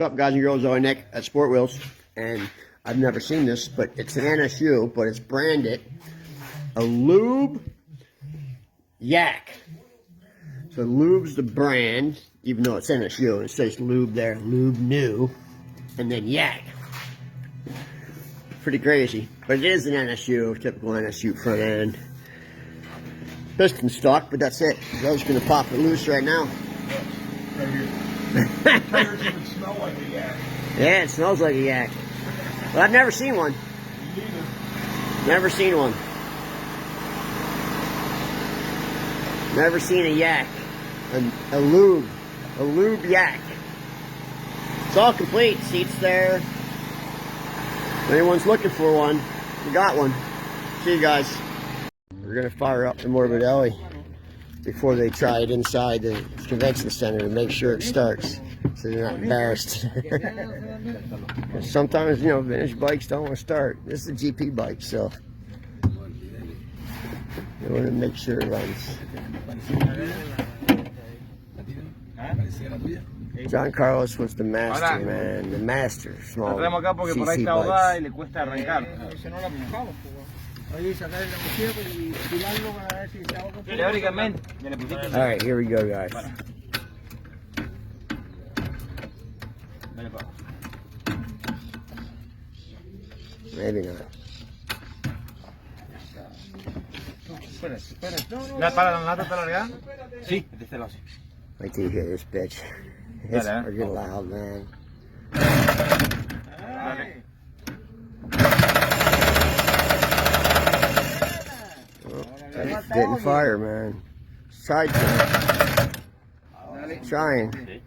What's up, guys and girls? I'm Nick at Sport Wheels, and I've never seen this, but it's an NSU, but it's branded a Lube Yak. So Lube's the brand, even though it's NSU, and it says Lube there, Lube New, and then Yak. Pretty crazy, but it is an NSU, typical NSU front end. Piston stock, but that's it. I'm just gonna pop it loose right now. Tires even smell like a yak. Yeah, it smells like a yak. But I've never seen one. Never seen one. Never seen a yak. A lube yak. It's all complete. Seats there. If anyone's looking for one, we got one. See you guys. We're gonna fire up the Morbidelli before they try it inside the convention center to make sure it starts, so they're not embarrassed. Sometimes, you know, vintage bikes don't want to start. This is a GP bike, so they want to make sure it runs. John Carlos was the master, man. The master. Small CC bikes. Alright, here we go, guys. Maybe not. Wait till you hear this bitch. It's freaking loud, man. Didn't fire, man. Tried to. Trying.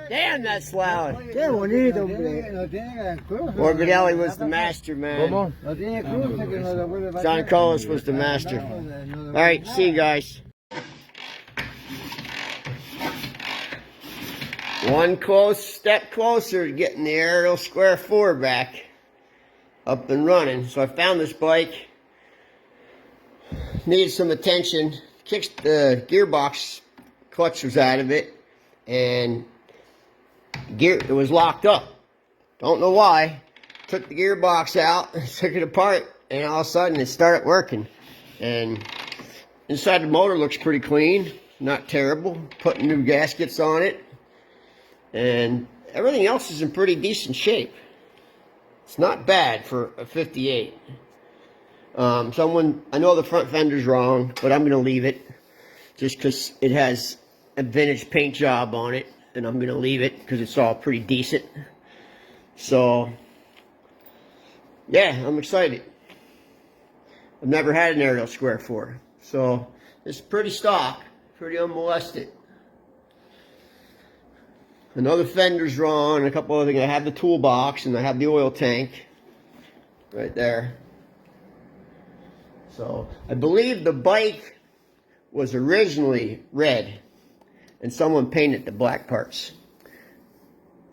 Damn, that's loud. Morbidelli was the master, man. John Carlos was the master. Alright, see you guys. One step closer to getting the aerial square 4 back up and running. So I found this bike. Needed some attention. The gearbox clutch was out of it, and it was locked up. Don't know why. Took the gearbox out, took it apart, and all of a sudden it started working. And inside the motor looks pretty clean, not terrible. Putting new gaskets on it, and everything else is in pretty decent shape. It's not bad for a 58. I know the front fender's wrong, but I'm gonna leave it just because it has a vintage paint job on it. And I'm going to leave it because it's all pretty decent. So, yeah, I'm excited. I've never had an aerial square before. So, it's pretty stock, pretty unmolested. Another fender's wrong, a couple other things. I have the toolbox and I have the oil tank right there. So, I believe the bike was originally red and someone painted the black parts.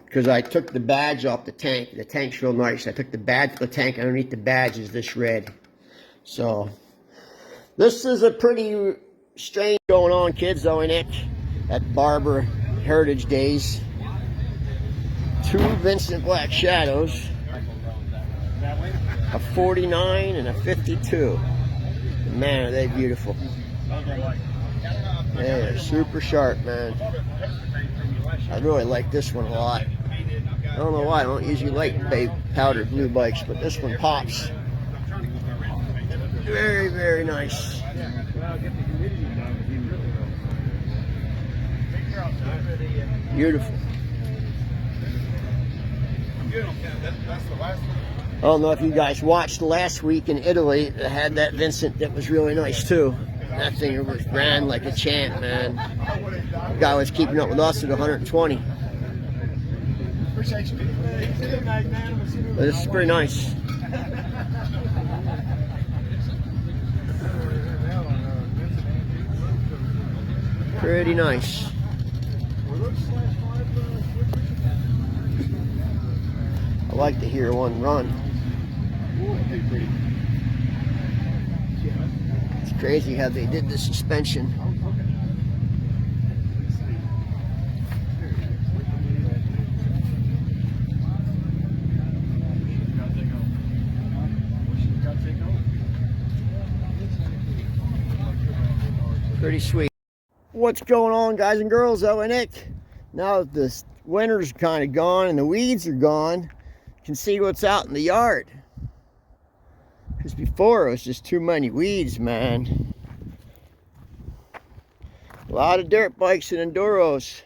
Because I took the badge off the tank. The tank's real nice. I took the badge off the tank. Underneath the badge is this red. So, this is a pretty strange going on, kids, though, ain't it? At Barber Heritage Days. 2 Vincent Black Shadows. A 49 and a 52. Man, are they beautiful. They're super sharp, man. I really like this one a lot. I don't know why, I don't usually like powdered blue bikes, but this one pops. Very, very nice. Beautiful. I don't know if you guys watched last week in Italy. They had that Vincent that was really nice too. That thing was ran like a champ, man. The guy was keeping up with us at 120. But this is pretty nice. Pretty nice. I like to hear one run. It's crazy how they did the suspension. Pretty sweet. What's going on, guys and girls? Owen Nick. Now that the winter's kind of gone and the weeds are gone, you can see what's out in the yard. Because before it was just too many weeds, man. A lot of dirt bikes and enduros.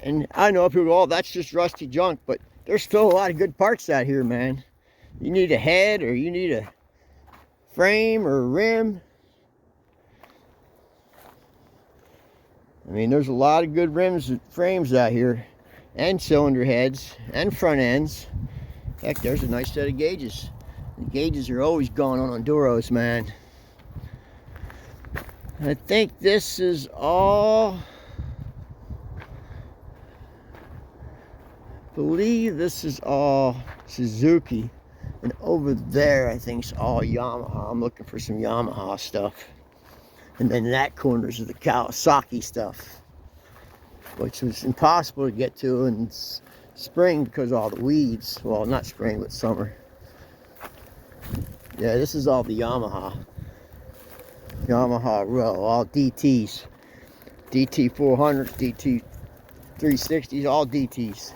And I know people go, oh, that's just rusty junk, but there's still a lot of good parts out here, man. You need a head, or you need a frame or a rim. I mean, there's a lot of good rims and frames out here, and cylinder heads, and front ends. Heck, there's a nice set of gauges. The gauges are always gone on enduros, man. I think this is all, I believe this is all Suzuki. And over there, I think it's all Yamaha. I'm looking for some Yamaha stuff. And then that corner's the Kawasaki stuff, which was impossible to get to in spring because of all the weeds. Well, not spring, but summer. Yeah, this is all the Yamaha row, all DTs. DT 400s, DT 360s, all DTs.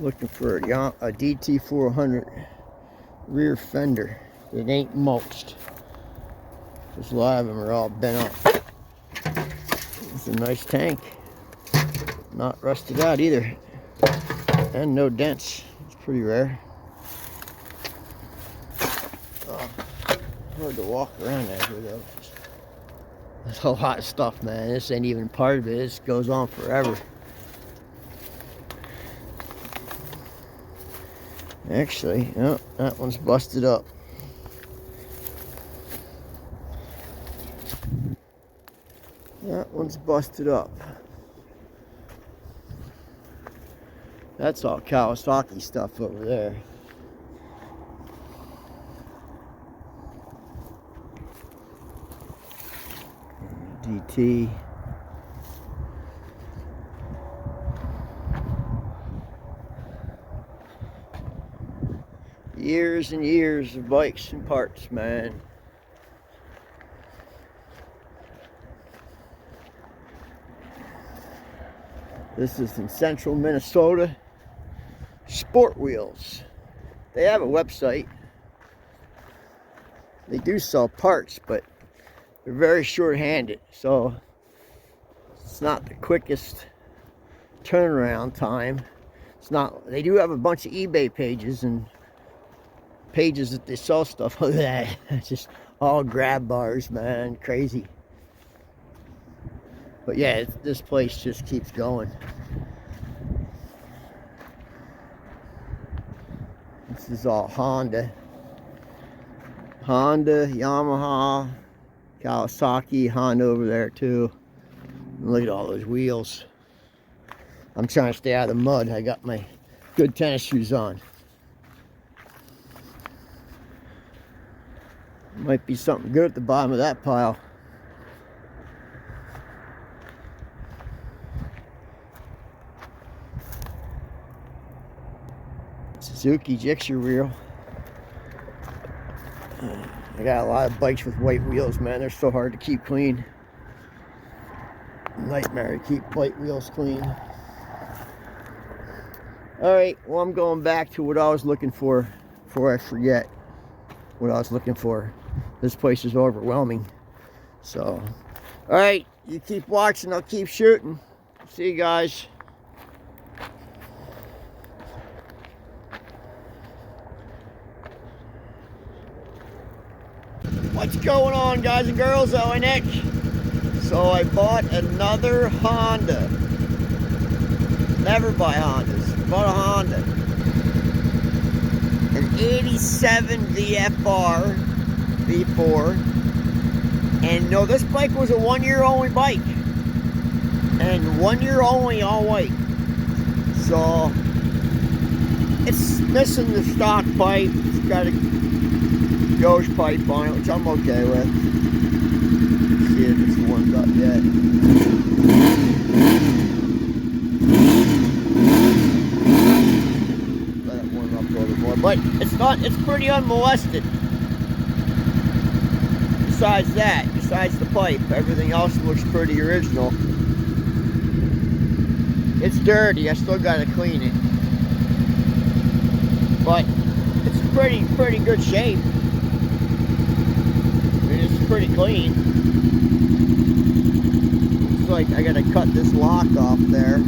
Looking for a DT 400 rear fender. It ain't mulched. Because a lot of them are all bent up. It's a nice tank. Not rusted out either. And no dents. It's pretty rare. Hard to walk around out here though. There's a lot of stuff, man. This ain't even part of it. This goes on forever. Actually, oh, that one's busted up. That one's busted up. That's all Kawasaki stuff over there. DT. Years and years of bikes and parts, man. This is in central Minnesota. Sport Wheels. They have a website. They do sell parts, but they're very short-handed. So It's not the quickest turnaround time. It's not. They do have a bunch of eBay pages and pages that they sell stuff. Look at that. It's just all grab bars, man. Crazy. But yeah, this place just keeps going. This is all Honda, Yamaha, Kawasaki, Honda over there too. And look at all those wheels. I'm trying to stay out of the mud. I got my good tennis shoes on. Might be something good at the bottom of that pile. Suzuki Gixxer wheel. I got a lot of bikes with white wheels, man. They're so hard to keep clean. Nightmare to keep white wheels clean. Alright, well, I'm going back to what I was looking for before I forget what I was looking for. This place is overwhelming. So, alright, you keep watching, I'll keep shooting. See you guys. What's going on, guys and girls? Owen and Nick. So I bought another Honda. Never buy Hondas. Bought a Honda. An 87 VFR V4. And no, this bike was a 1 year only bike. And 1 year only, all white. So it's missing the stock pipe. It's got a gauge pipe on it, which I'm okay with. Let's see if it's warmed up yet. Let it warm up a little more. But it's not, it's pretty unmolested. Besides that, besides the pipe, everything else looks pretty original. It's dirty, I still gotta clean it. But it's pretty good shape. It's pretty clean. Looks like I gotta cut this lock off there.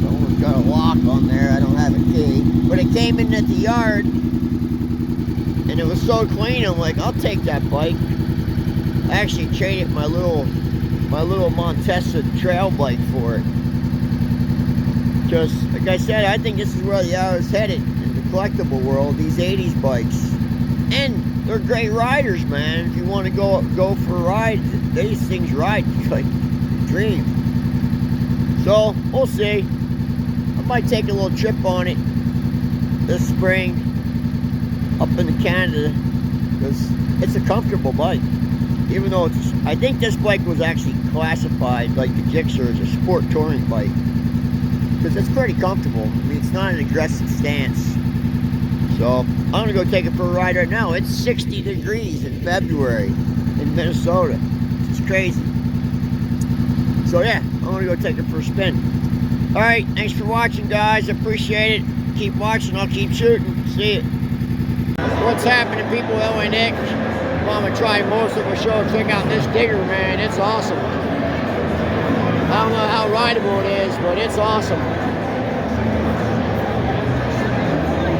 Someone's got a lock on there. I don't have a key. But it came in at the yard and it was so clean, I'm like, I'll take that bike. I actually traded my little Montesa trail bike for it. Just like I said, I think this is where the hour is headed in the collectible world, these 80s bikes. And they're great riders, man. If you want to go for a ride, these things ride like a dream. So we'll see. I might take a little trip on it this spring up into Canada because it's a comfortable bike. Even though I think this bike was actually classified like the Gixxer as a sport touring bike because it's pretty comfortable. I mean, it's not an aggressive stance. So I'm gonna go take it for a ride right now. It's 60 degrees in February in Minnesota. It's crazy. So yeah, I'm gonna go take it for a spin. All right, thanks for watching, guys. Appreciate it. Keep watching. I'll keep shooting. See you. What's happening, people? Owen and Nick. I'm gonna try most of the show. Check out this digger, man. It's awesome. I don't know how rideable it is, but it's awesome.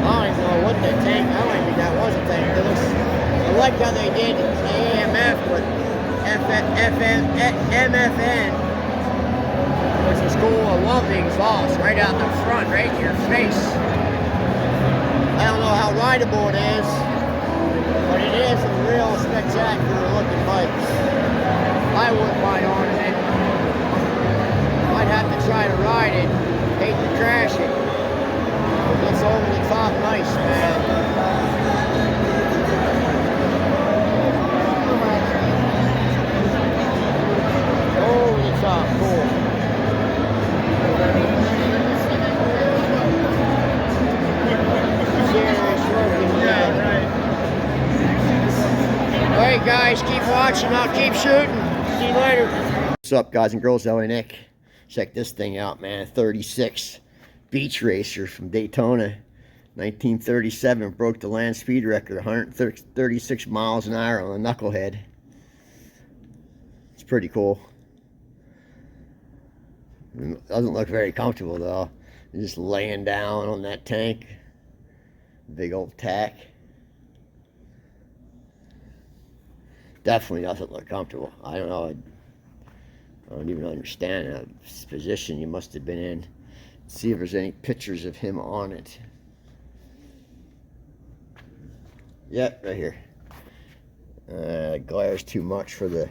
I don't even know what that tank, I don't even think that was a tank. I like how they did AMF with MFN, which is cool. I love the exhaust right out the front, right in your face. I don't know how rideable it is, but it is a real spectacular looking bike. I wouldn't mind owning it. I'd have to try to ride it, hate to crash it. It's over the top nice, man. Over the top, cool. Yeah, right. Alright guys, keep watching, I'll keep shooting. See you later. What's up, guys and girls? Owen and Nick. Check this thing out, man. 36. Beach racer from Daytona, 1937, broke the land speed record, 136 miles an hour on a knucklehead. It's pretty cool. It doesn't look very comfortable though. You're just laying down on that tank. Big old tack. Definitely doesn't look comfortable. I don't know. I don't even understand the position you must have been in. Let's see if there's any pictures of him on it. Yep, right here. Glares too much for the...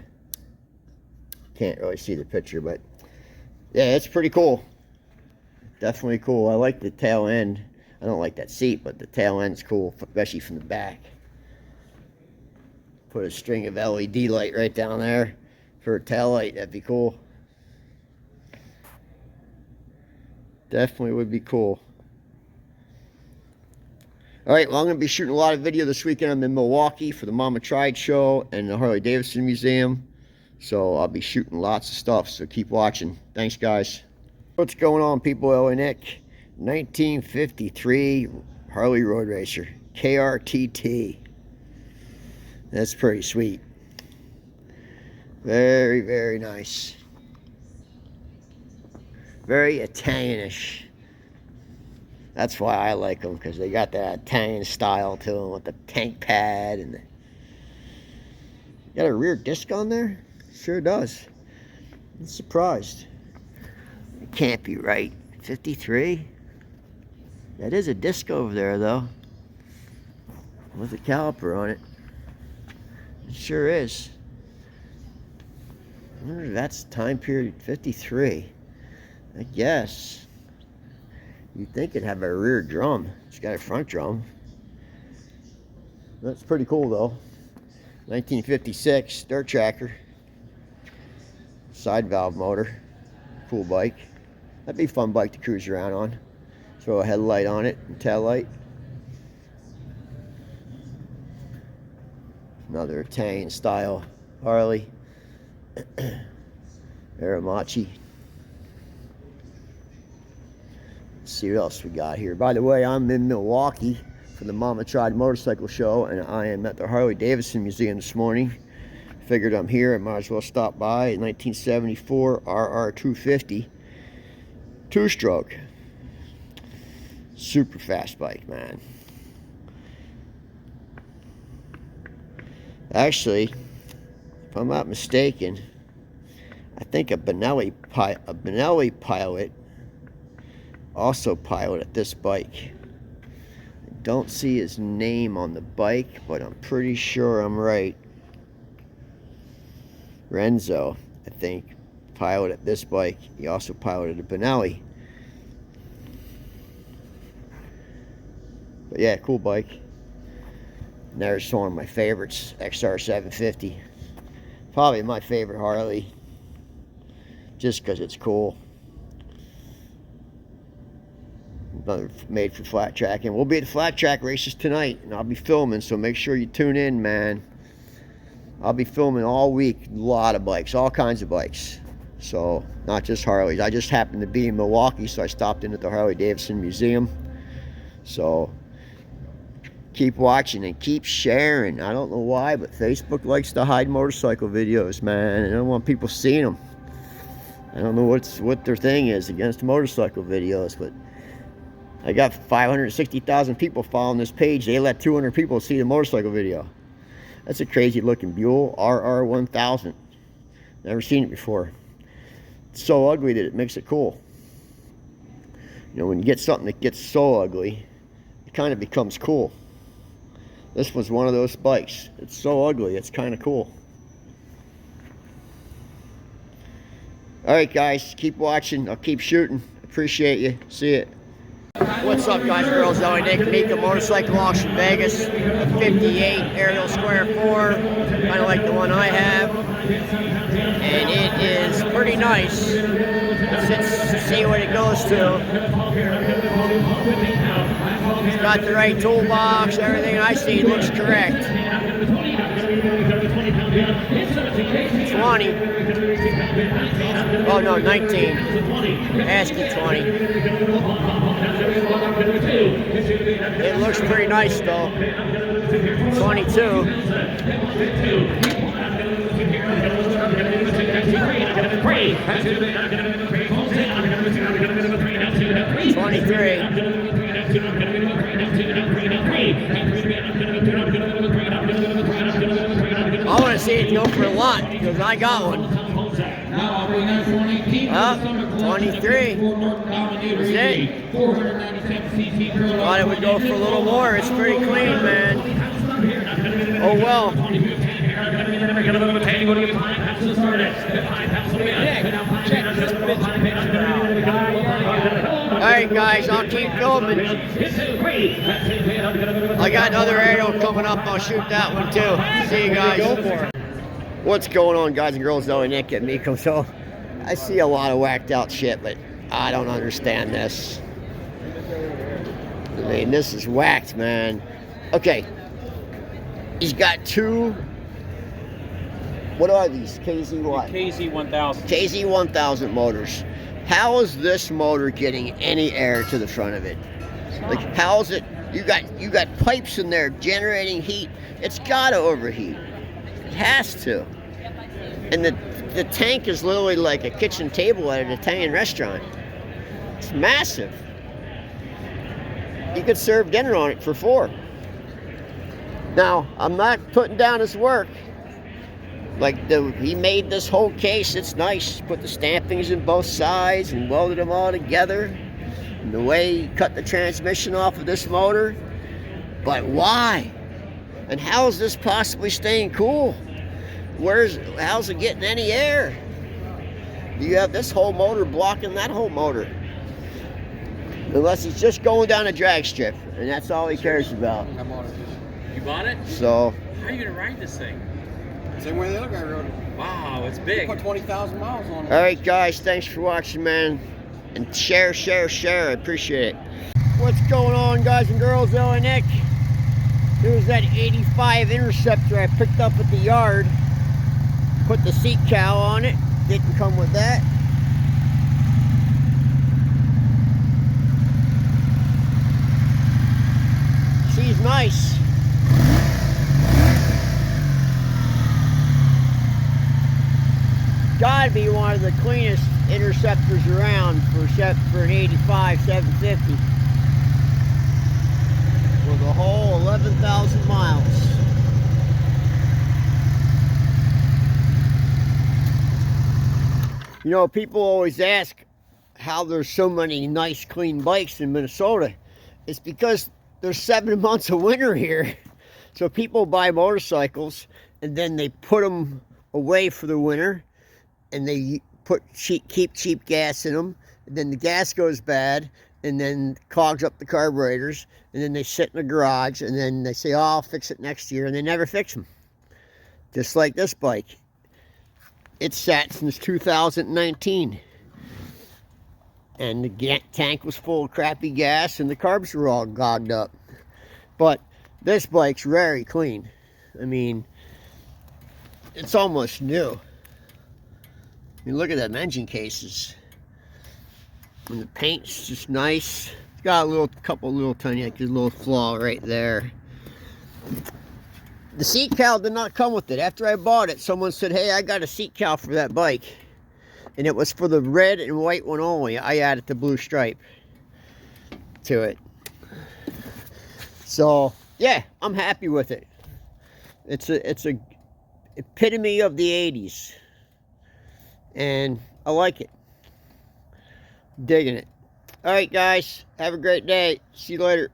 Can't really see the picture, but... Yeah, it's pretty cool. Definitely cool. I like the tail end. I don't like that seat, but the tail end's cool, especially from the back. Put a string of LED light right down there for a tail light. That'd be cool. Definitely would be cool. Alright, well, I'm going to be shooting a lot of video this weekend. I'm in Milwaukee for the Mama Tried show and the Harley Davidson Museum. So I'll be shooting lots of stuff, so keep watching. Thanks, guys. What's going on, people? Lily Nick. 1953 Harley Road Racer. KRTT. That's pretty sweet. Very, very nice. Very Italianish. That's why I like them, because they got that Italian style to them with the tank pad and the... Got a rear disc on there? Sure does. I'm surprised. It can't be right. 53? That is a disc over there, though. With a caliper on it. It sure is. I wonder if that's time period 53. I guess. You'd think it'd have a rear drum. It's got a front drum. That's pretty cool, though. 1956 dirt tracker. Side valve motor. Cool bike. That'd be a fun bike to cruise around on. Throw a headlight on it and tail light. Another Italian style Harley. Aramachi. Let's see what else we got here. By the way, I'm in Milwaukee for the Mama Tried motorcycle show, and I am at the Harley Davidson Museum this morning. Figured I'm here, I might as well stop by. 1974 RR250 two-stroke. Super fast bike, man. Actually, if I'm not mistaken, I think a Benelli pilot also piloted this bike. I don't see his name on the bike, but I'm pretty sure I'm right. Renzo, I think, piloted this bike. He also piloted a Benelli. But yeah, cool bike. And there's one of my favorites, XR750. Probably my favorite Harley, just because it's cool. Another made for flat track, and we'll be at the flat track races tonight, and I'll be filming, so make sure you tune in, man. I'll be filming all week, a lot of bikes, all kinds of bikes. So, not just Harleys. I just happened to be in Milwaukee, so I stopped in at the Harley Davidson Museum. So, keep watching and keep sharing. I don't know why, but Facebook likes to hide motorcycle videos, man. I don't want people seeing them. I don't know what their thing is against motorcycle videos, but I got 560,000 people following this page. They let 200 people see the motorcycle video. That's a crazy looking Buell RR1000. Never seen it before. It's so ugly that it makes it cool. You know, when you get something that gets so ugly, it kind of becomes cool. This was one of those bikes. It's so ugly, it's kind of cool. Alright guys, keep watching. I'll keep shooting. Appreciate you. See ya. What's up, guys and girls? Ellie Nick, Mika Motorcycle Auction Vegas. A 58 Ariel Square 4. Kind of like the one I have. And it is pretty nice. Let's see what it goes to. It's got the right toolbox. Everything I see looks correct. 20. Oh no, 19. Asking 20. It looks pretty nice though. 22. I want to see it go for a lot because I got one. Oh, 23. That's it. Thought it would go for a little more. It's pretty clean, man. Oh well. Alright guys, I'll keep filming. I got another aerial coming up. I'll shoot that one too. See you guys. What's going on, guys and girls? Zoe Nick at Miko. So I see a lot of whacked out shit, but I don't understand this. I mean, this is whacked, man. Okay. He's got two, what are these? KZ what? KZ1000. KZ1000 motors. How is this motor getting any air to the front of it? Like, how is it? You got pipes in there generating heat. It's gotta overheat. It has to. And the tank is literally like a kitchen table at an Italian restaurant. It's massive. You could serve dinner on it for 4. Now, I'm not putting down his work. Like, he made this whole case. It's nice. Put the stampings in both sides and welded them all together. And the way he cut the transmission off of this motor. But why? And how is this possibly staying cool? How's it getting any air? You have this whole motor blocking that whole motor. Unless he's just going down a drag strip. And that's all he cares about. You bought it? So, how are you gonna ride this thing? Same way the other guy rode it. Wow, it's big. Put 20,000 miles on it. alright guys, thanks for watching, man. And share, I appreciate it. What's going on, guys and girls? Zoe Nick. Here's that 85 Interceptor I picked up at the yard. Put the seat cowl on it. Didn't come with that. She's nice. Gotta be one of the cleanest Interceptors around for an 85 750 with a whole 11,000 miles. You know, people always ask how there's so many nice clean bikes in Minnesota. It's because there's 7 months of winter here. So people buy motorcycles and then they put them away for the winter and they keep cheap gas in them. And then the gas goes bad and then clogs up the carburetors. And then they sit in the garage and then they say, oh, I'll fix it next year. And they never fix them. Just like this bike. It's sat since 2019. And the tank was full of crappy gas and the carbs were all clogged up. But this bike's very clean. I mean, it's almost new. I mean, look at them engine cases. And the paint's just nice. It's got a couple little tiny, like a little flaw right there. The seat cowl did not come with it. After I bought it, someone said, hey, I got a seat cowl for that bike. And it was for the red and white one only. I added the blue stripe to it. So, yeah, I'm happy with it. It's a epitome of the 80s. And I like it. Digging it. Alright, guys. Have a great day. See you later.